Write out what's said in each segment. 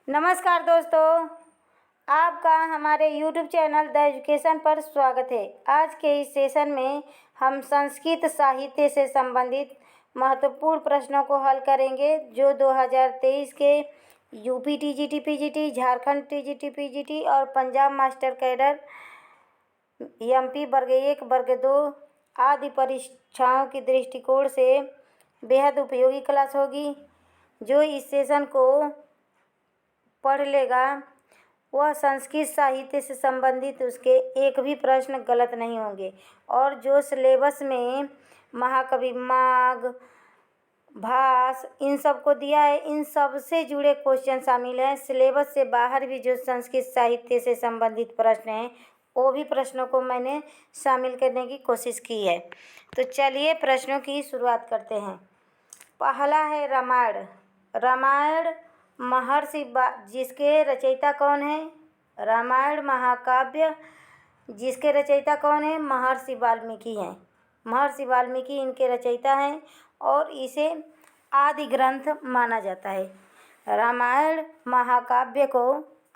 नमस्कार दोस्तों, आपका हमारे YouTube चैनल द एजुकेशन पर स्वागत है। आज के इस सेशन में हम संस्कृत साहित्य से संबंधित महत्वपूर्ण प्रश्नों को हल करेंगे जो 2023 के UP TGT PGT, Jharkhand TGT PGT और पंजाब मास्टर कैडर एमपी वर्ग 1 वर्ग 2 आदि परीक्षाओं के दृष्टिकोण से बेहद उपयोगी क्लास होगी। जो इस सेशन को पढ़ लेगा वह संस्कृत साहित्य से संबंधित उसके एक भी प्रश्न गलत नहीं होंगे। और जो सिलेबस में महाकवि माघ, भास इन सब को दिया है, इन सब से जुड़े क्वेश्चन शामिल हैं। सिलेबस से बाहर भी जो संस्कृत साहित्य से संबंधित प्रश्न हैं वो भी प्रश्नों को मैंने शामिल करने की कोशिश की है। तो चलिए प्रश्नों की शुरुआत करते हैं। पहला है रामायण। रामायण महर्षि जिसके रचयिता कौन है? रामायण महाकाव्य जिसके रचयिता कौन है? महर्षि वाल्मीकि हैं। महर्षि वाल्मीकि इनके रचयिता हैं और इसे आदि ग्रंथ माना जाता है। रामायण महाकाव्य को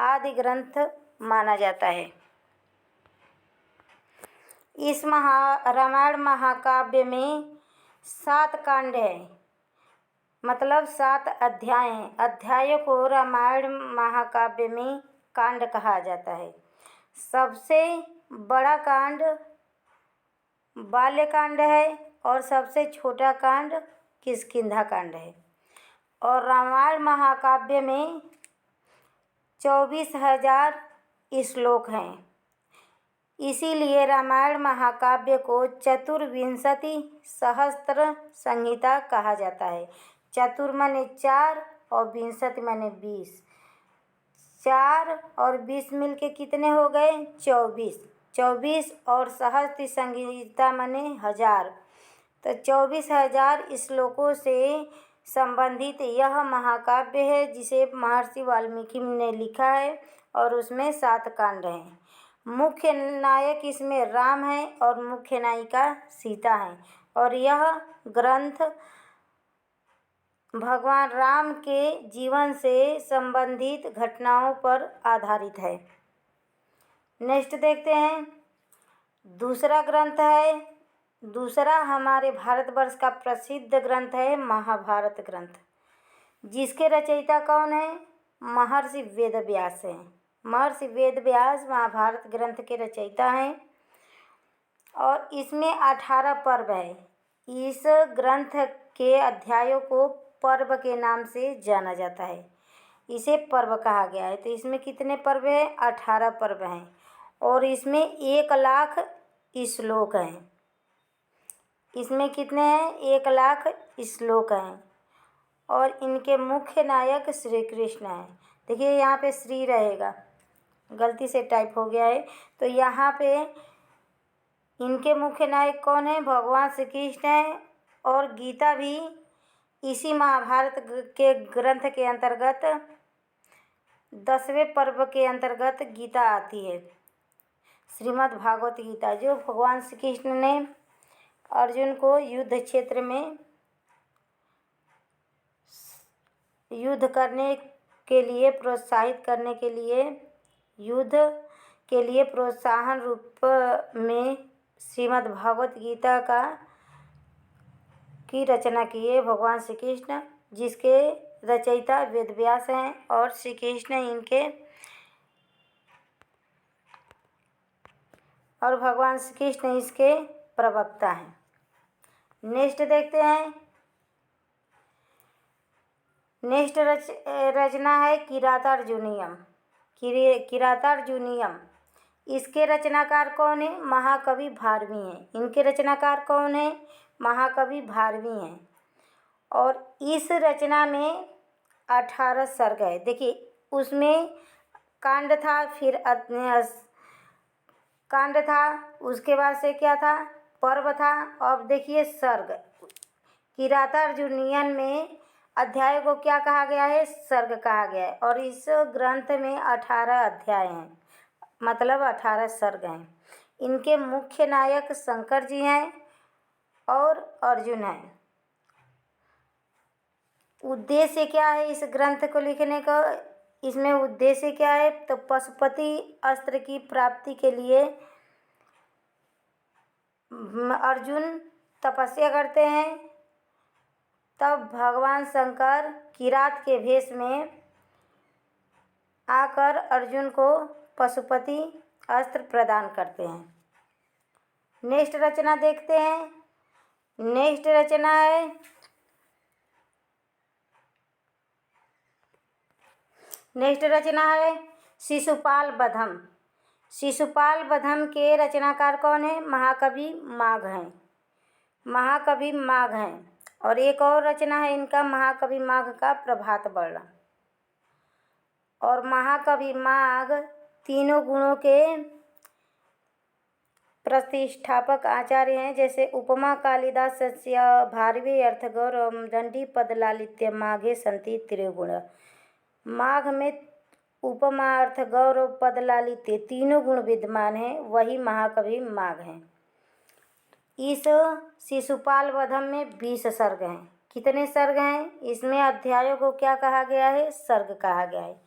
आदि ग्रंथ माना जाता है। इस रामायण महाकाव्य में 7 कांड है, मतलब 7 अध्याय हैं। अध्यायों को रामायण महाकाव्य में कांड कहा जाता है। सबसे बड़ा कांड बाल्यकांड है और सबसे छोटा कांड किष्किंधा कांड है। और रामायण महाकाव्य में 24,000 श्लोक हैं। इसीलिए रामायण महाकाव्य को चतुर्विंशति सहस्त्र संहिता कहा जाता है। चतुर माने 4 और विंशति माने 20। 4 और 20 मिल के कितने हो गए? 24। 24 और सहस्त्र संहिता माने 1000। तो 24,000 श्लोकों से संबंधित यह महाकाव्य है जिसे महर्षि वाल्मीकि ने लिखा है और उसमें 7 कांड हैं। मुख्य नायक इसमें राम है और मुख्य नायिका सीता है। और यह ग्रंथ भगवान राम के जीवन से संबंधित घटनाओं पर आधारित है। नेक्स्ट देखते हैं। दूसरा ग्रंथ है, दूसरा हमारे भारतवर्ष का प्रसिद्ध ग्रंथ है महाभारत ग्रंथ, जिसके रचयिता कौन है? महर्षि वेदव्यास हैं। महर्षि वेदव्यास महाभारत ग्रंथ के रचयिता हैं और इसमें 18 पर्व है। इस ग्रंथ के अध्यायों को पर्व के नाम से जाना जाता है, इसे पर्व कहा गया है। तो इसमें कितने पर्व हैं? 18 पर्व हैं और इसमें 1,00,000 श्लोक हैं। इसमें कितने हैं? 1,00,000 श्लोक हैं और इनके मुख्य नायक श्री कृष्ण हैं। देखिए यहाँ पे श्री रहेगा, गलती से टाइप हो गया है। तो यहाँ पे इनके मुख्य नायक कौन है? भगवान श्री कृष्ण हैं। और गीता भी इसी महाभारत के ग्रंथ के अंतर्गत 10वें पर्व के अंतर्गत गीता आती है, श्रीमद् भागवत गीता, जो भगवान श्री कृष्ण ने अर्जुन को युद्ध क्षेत्र में युद्ध करने के लिए प्रोत्साहित करने के लिए, युद्ध के लिए प्रोत्साहन रूप में श्रीमद् भागवत गीता की रचना की है भगवान श्री कृष्ण, जिसके रचयिता वेदव्यास हैं और श्री कृष्ण इनके और भगवान श्री कृष्ण इसके प्रवक्ता हैं। नेक्स्ट देखते हैं। नेक्स्ट रचना है किरातार्जुनीयम। किरातार्जुनीयम, इसके रचनाकार कौन है? महाकवि भारवी हैं। इनके रचनाकार कौन है? महाकवि भारवी हैं। और इस रचना में 18 सर्ग है। देखिए उसमें कांड था, फिर कांड था, उसके बाद से क्या था? पर्व था। अब देखिए सर्ग। किरातार्जुनीयन में अध्याय को क्या कहा गया है? सर्ग कहा गया है। और इस ग्रंथ में 18 अध्याय हैं, मतलब 18 सर्ग हैं। इनके मुख्य नायक शंकर जी हैं और अर्जुन हैं। उद्देश्य क्या है इस ग्रंथ को लिखने का? इसमें उद्देश्य क्या है, तो पशुपति अस्त्र की प्राप्ति के लिए अर्जुन तपस्या करते हैं। तब भगवान शंकर किरात के भेष में आकर अर्जुन को पशुपति अस्त्र प्रदान करते हैं। नेक्स्ट रचना देखते हैं। नेक्स्ट रचना है शिशुपाल वधम। शिशुपाल वधम के रचनाकार कौन है? महाकवि माघ हैं। और एक और रचना है इनका, महाकवि माघ का प्रभात वर्णन। और महाकवि माघ तीनों गुणों के प्रतिष्ठापक आचार्य हैं, जैसे उपमा कालिदासस्य भारवे अर्थगौरवं दंडी पदलालित्य माघे सन्ति त्रिगुण। माघ में उपमा, अर्थ, गौरव, पदलालित्य तीनों गुण विद्यमान हैं, वही महाकवि माघ हैं। इस शिशुपाल वधम में 20 सर्ग हैं। कितने सर्ग हैं? इसमें अध्यायों को क्या कहा गया है? सर्ग कहा गया है।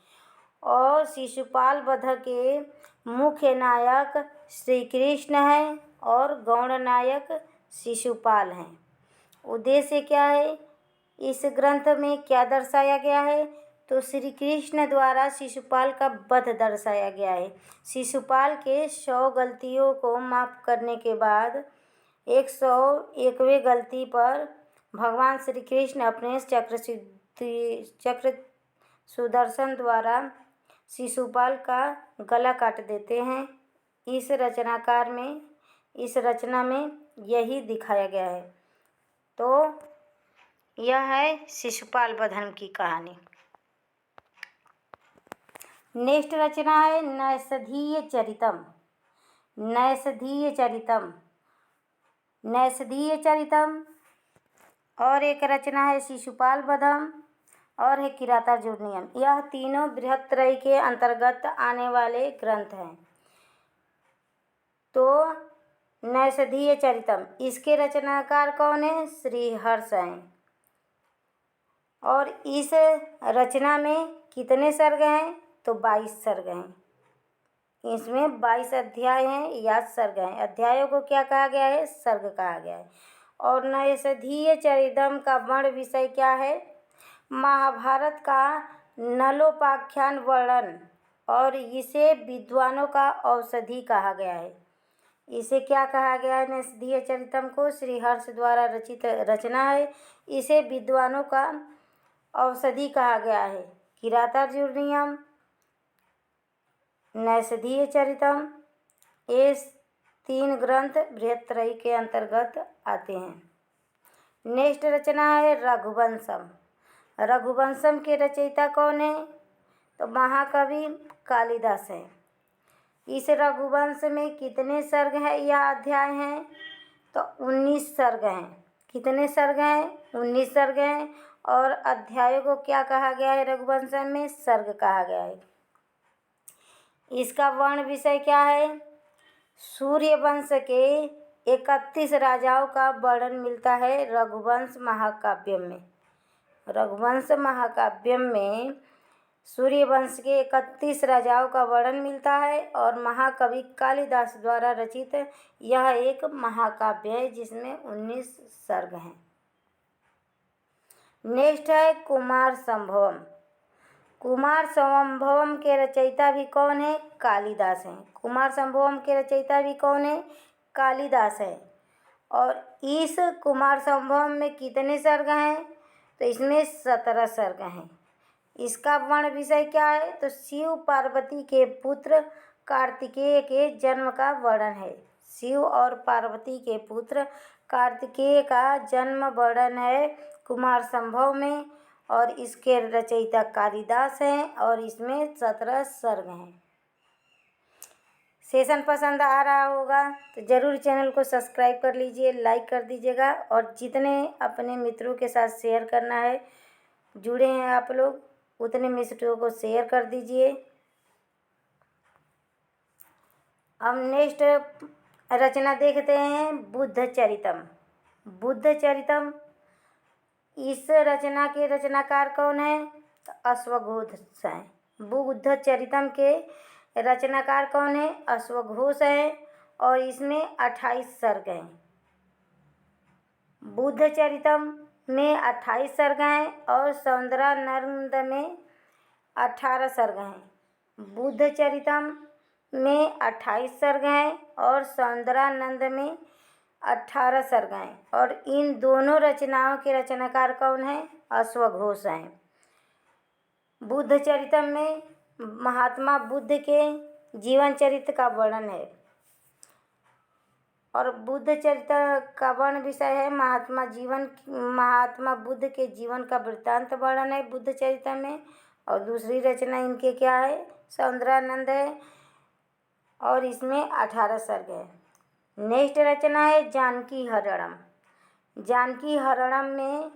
और शिशुपाल वध के मुख्य नायक श्री कृष्ण हैं और गौण नायक शिशुपाल हैं। उद्देश्य क्या है? इस ग्रंथ में क्या दर्शाया गया है? तो श्री कृष्ण द्वारा शिशुपाल का वध दर्शाया गया है। शिशुपाल के 100 गलतियों को माफ़ करने के बाद 101वें गलती पर भगवान श्री कृष्ण अपने चक्र सुदर्शन द्वारा शिशुपाल का गला काट देते हैं। इस रचना में यही दिखाया गया है। तो यह है शिशुपाल वधम की कहानी। नेक्स्ट रचना है नैषधीय चरितम। और एक रचना है शिशुपाल वधम और है किरातार्जुनीयम। यह तीनों बृहत्त्रयी के अंतर्गत आने वाले ग्रंथ हैं। तो नैषधीय चरितम, इसके रचनाकार कौन है? श्री हर्ष हैं। और इस रचना में कितने सर्ग हैं? तो 22 सर्ग हैं। इसमें 22 अध्याय हैं या सर्ग हैं। अध्यायों को क्या कहा गया है? सर्ग कहा गया है। और नैषधीय चरितम का वर्ण विषय क्या है? महाभारत का नलोपाख्यान वर्णन, और इसे विद्वानों का औषधि कहा गया है। इसे क्या कहा गया है? नैषधीय चरितम को श्री हर्ष द्वारा रचित रचना है। इसे विद्वानों का औषधि कहा गया है। किरातार्जुनीयम, नैषधीय चरितम, ये 3 ग्रंथ बृहत्त्रयी के अंतर्गत आते हैं। नेक्स्ट रचना है रघुवंशम। रघुवंशम के रचयिता कौन है? तो महाकवि कालिदास हैं। इस रघुवंश में कितने सर्ग हैं या अध्याय हैं? तो 19 सर्ग हैं। कितने सर्ग हैं? 19 सर्ग हैं। और अध्यायों को क्या कहा गया है? रघुवंश में सर्ग कहा गया है। इसका वर्ण विषय क्या है? सूर्यवंश के 31 राजाओं का वर्णन मिलता है रघुवंश महाकाव्य में। रघुवंश महाकाव्य में सूर्यवंश के 31 राजाओं का वर्णन मिलता है और महाकवि कालिदास द्वारा रचित यह एक महाकाव्य है जिसमें 19 सर्ग हैं। नेक्स्ट है कुमार संभवम। कुमार संभवम के रचयिता भी कौन है? कालिदास हैं। कुमार संभवम के रचयिता भी कौन है? कालिदास है। और इस कुमार संभवम में कितने सर्ग हैं? तो इसमें 17 सर्ग हैं। इसका वर्ण विषय क्या है? तो शिव पार्वती के पुत्र कार्तिकेय के जन्म का वर्णन है। शिव और पार्वती के पुत्र कार्तिकेय का जन्म वर्णन है कुमार संभव में, और इसके रचयिता कालिदास हैं और इसमें 17 सर्ग हैं। सेशन पसंद आ रहा होगा तो ज़रूर चैनल को सब्सक्राइब कर लीजिए, लाइक कर दीजिएगा, और जितने अपने मित्रों के साथ शेयर करना है, जुड़े हैं आप लोग, उतने मित्रों को शेयर कर दीजिए। अब नेक्स्ट रचना देखते हैं बुद्ध चरितम। इस रचना के रचनाकार कौन है? तो अश्वघोष हैं। बुद्ध चरितम के रचनाकार कौन है? अश्वघोष है और इसमें 28 सर्ग हैं। बुद्ध चरितम में 28 सर्ग हैं और सौंदरानंद में 18 सर्ग हैं। बुद्ध चरितम में 28 सर्ग हैं और सौंदरानंद में 18 सर्ग हैं और इन दोनों रचनाओं के रचनाकार कौन हैं? अश्वघोष हैं। बुद्ध चरितम में महात्मा बुद्ध के जीवन चरित्र का वर्णन है और बुद्ध चरित्र का वर्ण विषय है महात्मा बुद्ध के जीवन का वृत्तांत वर्णन है बुद्ध चरित्र में। और दूसरी रचना इनके क्या है? सौंदरानंद है और इसमें 18 सर्ग है। नेक्स्ट रचना है जानकी हरणम। जानकी हरणम में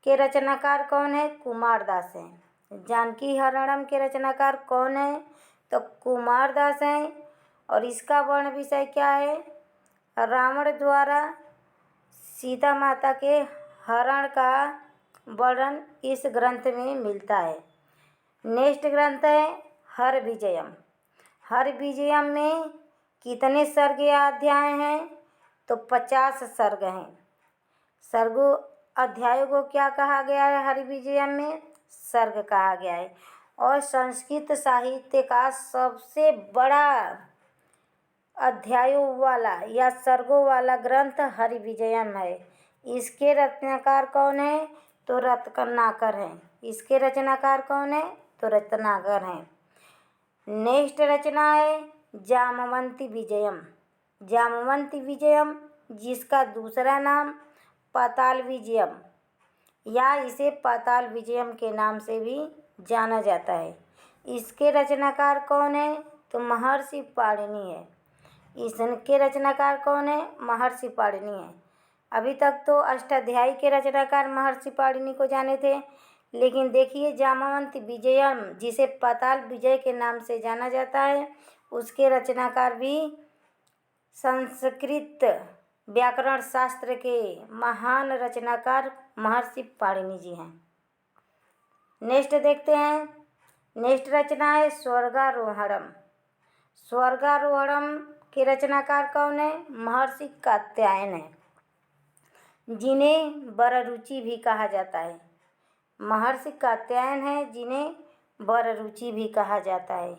के रचनाकार कौन है? कुमारदास हैं। जानकी हरणम के रचनाकार कौन है? तो कुमारदास हैं और इसका वर्ण विषय क्या है? रावण द्वारा सीता माता के हरण का वर्णन इस ग्रंथ में मिलता है। नेक्स्ट ग्रंथ है हरविजयम। हरविजयम में कितने सर्ग या अध्याय हैं? तो 50 सर्ग हैं। सर्गों अध्यायों को क्या कहा गया है? हरविजयम में सर्ग कहा गया है और संस्कृत साहित्य का सबसे बड़ा अध्यायों वाला या सर्गों वाला ग्रंथ हरविजयम है। इसके रचनाकार कौन है? तो रत्नाकर हैं। इसके रचनाकार कौन है? तो रत्नाकर हैं। नेक्स्ट रचना है जामवंती विजयम। जामवंती विजयम जिसका दूसरा नाम पाताल विजयम या इसे पाताल विजयम के नाम से भी जाना जाता है। इसके रचनाकार कौन है? तो महर्षि पाणिनि है। इसके रचनाकार कौन है? महर्षि पाणिनि है। अभी तक तो अष्टाध्यायी के रचनाकार महर्षि पाणिनि को जाने थे, लेकिन देखिए जामवंती विजयम जिसे पाताल विजय के नाम से जाना जाता है उसके रचनाकार भी संस्कृत व्याकरण शास्त्र के महान रचनाकार महर्षि पाणिनि जी हैं। नेक्स्ट देखते हैं। नेक्स्ट रचना है स्वर्गारोहणम। स्वर्गारोहणम के रचनाकार कौन है? महर्षि कात्यायन है जिन्हें वररुचि भी कहा जाता है। महर्षि कात्यायन है जिन्हें वररुचि भी कहा जाता है।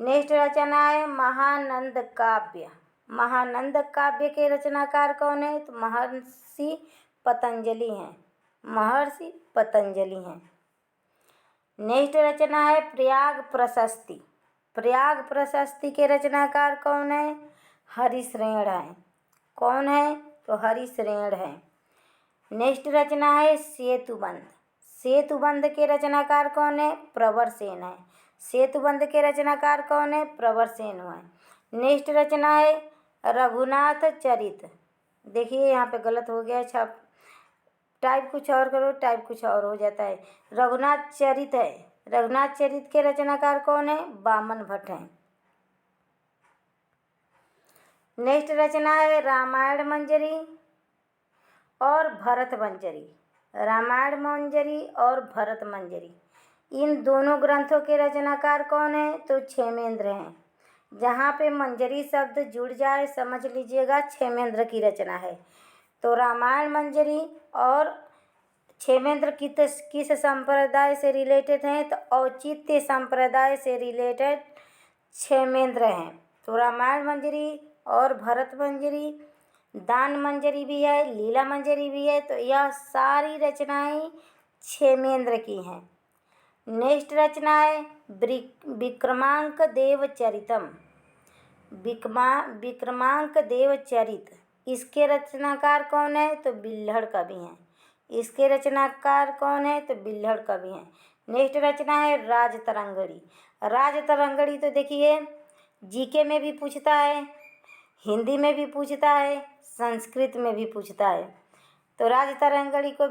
नेक्स्ट रचना है महानंद काव्य। महानंद काव्य के रचनाकार कौन है? तो महर्षि पतंजलि हैं। महर्षि पतंजलि हैं। नेक्स्ट रचना है प्रयाग प्रशस्ति। प्रयाग प्रशस्ति के रचनाकार कौन है? हरिश्रेण हैं। कौन है? तो हरिश्रेण हैं। नेक्स्ट रचना है सेतुबंध। सेतुबंध के रचनाकार कौन है? प्रवरसेन है। सेतुबंध के रचनाकार कौन है? प्रवरसेन है। नेक्स्ट रचना है रघुनाथ चरित। देखिए यहाँ पे गलत हो गया, छाप टाइप कुछ और करो, टाइप कुछ और हो जाता है। रघुनाथ चरित है। रघुनाथ चरित के रचनाकार कौन है? वामन भट्ट हैं। नेक्स्ट रचना है रामायण मंजरी और भरत मंजरी। रामायण मंजरी और भरत मंजरी इन दोनों ग्रंथों के रचनाकार कौन है? तो क्षेमेंद्र हैं। जहाँ पे मंजरी शब्द जुड़ जाए समझ लीजिएगा क्षेमेंद्र की रचना है। तो रामायण मंजरी और क्षेमेंद्र किस संप्रदाय से रिलेटेड हैं? तो औचित्य संप्रदाय से रिलेटेड क्षेमेंद्र हैं। तो रामायण मंजरी और भरत मंजरी, दान मंजरी भी है, लीला मंजरी भी है, तो यह सारी रचनाएं क्षेमेंद्र की हैं। नेक्स्ट रचना है विक्रमांक देव चरितम। विक्रमांक देव चरित इसके रचनाकार कौन है? तो बिल्हड़ कवि हैं। इसके रचनाकार कौन है? तो बिल्हड़ कवि हैं। नेक्स्ट रचना है राजतरंगड़ी। राजतरंगड़ी तो देखिए जीके में भी पूछता है, हिंदी में भी पूछता है, संस्कृत में भी पूछता है। तो राजतरंगड़ी को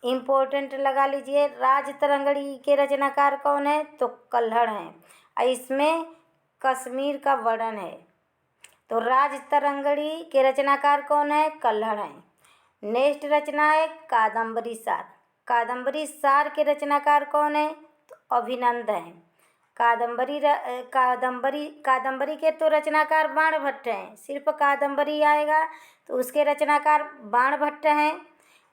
इम्पोर्टेंट लगा लीजिए। राजतरंगड़ी के रचनाकार कौन है? तो कल्हड़ हैं और इसमें कश्मीर का वर्णन है। तो राजतरंगड़ी के रचनाकार कौन है? कल्हड़ हैं। नेक्स्ट रचना है कादम्बरी सार। कादम्बरी सार के रचनाकार कौन है? तो अभिनंद हैं। कादम्बरी के तो रचनाकार बाणभट्ट हैं। सिर्फ कादम्बरी आएगा तो उसके रचनाकार बाणभट्ट हैं,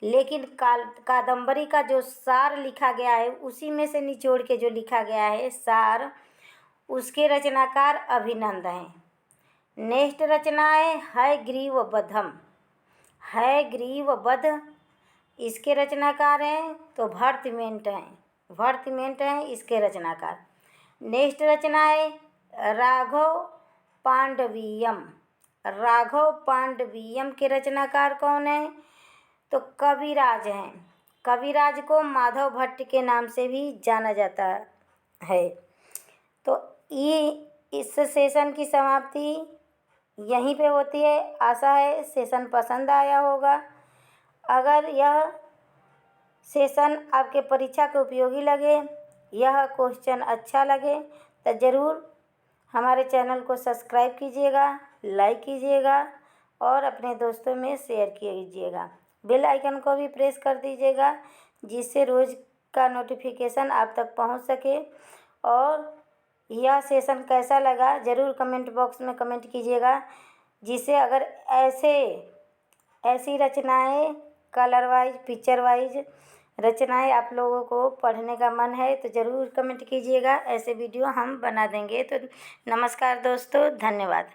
लेकिन कादम्बरी का जो सार लिखा गया है उसी में से निचोड़ के जो लिखा गया है सार, उसके रचनाकार अभिनंद हैं। नेक्स्ट रचना है हयग्रीववधम। हयग्रीववध, इसके रचनाकार हैं तो भरतमेंट हैं इसके रचनाकार। नेक्स्ट रचना है राघव पांडवीयम। राघव पांडवीयम के रचनाकार कौन है? तो कविराज हैं। कविराज को माधव भट्ट के नाम से भी जाना जाता है। तो ये इस सेशन की समाप्ति यहीं पे होती है। आशा है सेशन पसंद आया होगा। अगर यह सेशन आपके परीक्षा के उपयोगी लगे, यह क्वेश्चन अच्छा लगे तो ज़रूर हमारे चैनल को सब्सक्राइब कीजिएगा, लाइक कीजिएगा और अपने दोस्तों में शेयर कीजिएगा। बेल आइकन को भी प्रेस कर दीजिएगा जिससे रोज़ का नोटिफिकेशन आप तक पहुंच सके। और यह सेशन कैसा लगा ज़रूर कमेंट बॉक्स में कमेंट कीजिएगा, जिससे अगर ऐसी रचनाएं कलर वाइज पिक्चर वाइज रचनाएं आप लोगों को पढ़ने का मन है तो ज़रूर कमेंट कीजिएगा। ऐसे वीडियो हम बना देंगे। तो नमस्कार दोस्तों, धन्यवाद।